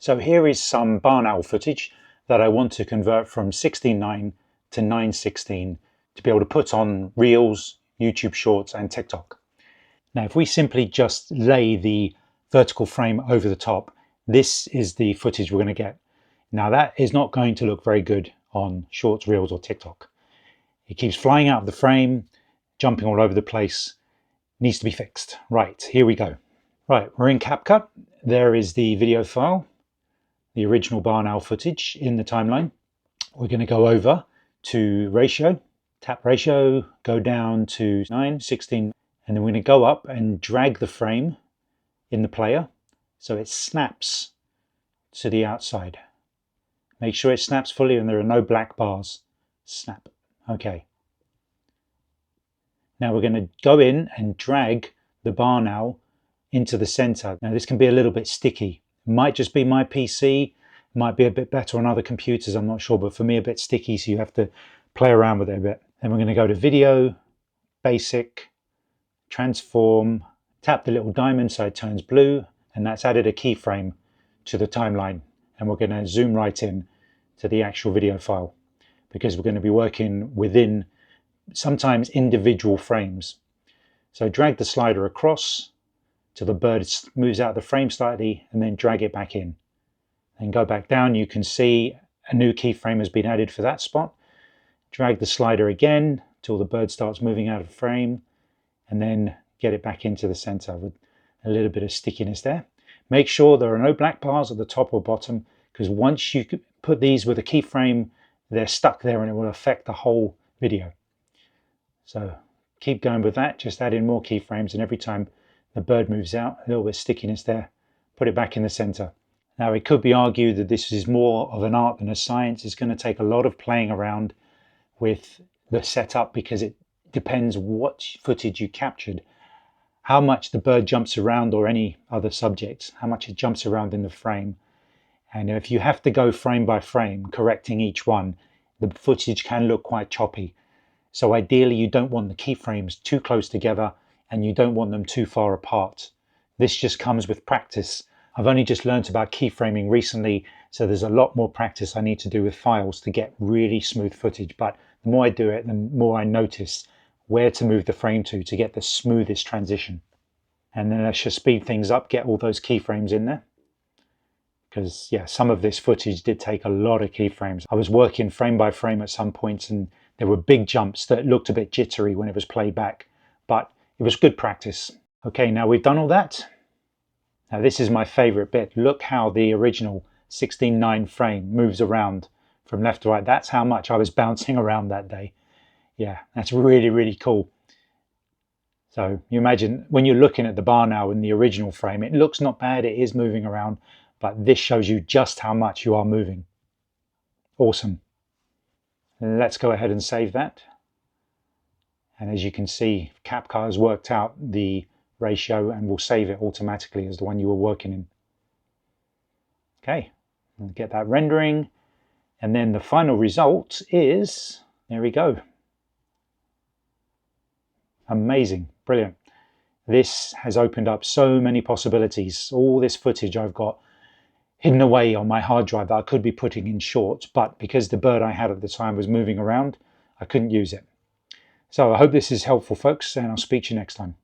So here is some barn owl footage that I want to convert from 16:9 to 9:16 to be able to put on Reels, YouTube Shorts and TikTok. Now if we simply just lay the vertical frame over the top, this is the footage we're going to get. Now that is not going to look very good on Shorts, Reels or TikTok. It keeps flying out of the frame, jumping all over the place, needs to be fixed. Right, here we go. Right, we're in CapCut. There is the video file, the original barn owl footage in the timeline. We're going to go over to ratio, tap ratio, go down to 9:16, and then we're going to go up and drag the frame in the player so it snaps to the outside. Make sure it snaps fully and there are no black bars. Snap. Okay. Now we're going to go in and drag the barn owl into the center. Now this can be a little bit sticky. It might just be my PC, might be a bit better on other computers, I'm not sure, but for me a bit sticky, so you have to play around with it a bit. Then we're going to go to video, basic, transform, tap the little diamond so it turns blue, and that's added a keyframe to the timeline. And we're going to zoom right in to the actual video file because we're going to be working within sometimes individual frames. So drag the slider across till the bird moves out of the frame slightly and then drag it back in. And go back down, you can see a new keyframe has been added for that spot. Drag the slider again till the bird starts moving out of the frame and then get it back into the center with a little bit of stickiness there. Make sure there are no black bars at the top or bottom because once you put these with a keyframe, they're stuck there and it will affect the whole video. So keep going with that, just add in more keyframes, and every time the bird moves out, a little bit of stickiness there, put it back in the center. Now it could be argued that this is more of an art than a science. It's going to take a lot of playing around with the setup because it depends what footage you captured, how much the bird jumps around or any other subject, how much it jumps around in the frame. And if you have to go frame by frame, correcting each one, the footage can look quite choppy. So ideally you don't want the keyframes too close together and you don't want them too far apart. This just comes with practice. I've only just learned about keyframing recently, so there's a lot more practice I need to do with files to get really smooth footage. But the more I do it, the more I notice where to move the frame to get the smoothest transition. And then let's just speed things up, get all those keyframes in there. Because yeah, some of this footage did take a lot of keyframes. I was working frame by frame at some points and there were big jumps that looked a bit jittery when it was played back, but it was good practice. Okay, now we've done all that. Now this is my favorite bit. Look how the original 16:9 frame moves around from left to right. That's how much I was bouncing around that day. Yeah, that's really, really cool. So you imagine when you're looking at the barn owl in the original frame, it looks not bad, it is moving around, but this shows you just how much you are moving. Awesome. Let's go ahead and save that. And as you can see, CapCut has worked out the ratio and will save it automatically as the one you were working in. Okay, we'll get that rendering. And then the final result is, there we go. Amazing, brilliant. This has opened up so many possibilities. All this footage I've got hidden away on my hard drive that I could be putting in Shorts, but because the bird I had at the time was moving around, I couldn't use it. So I hope this is helpful, folks, and I'll speak to you next time.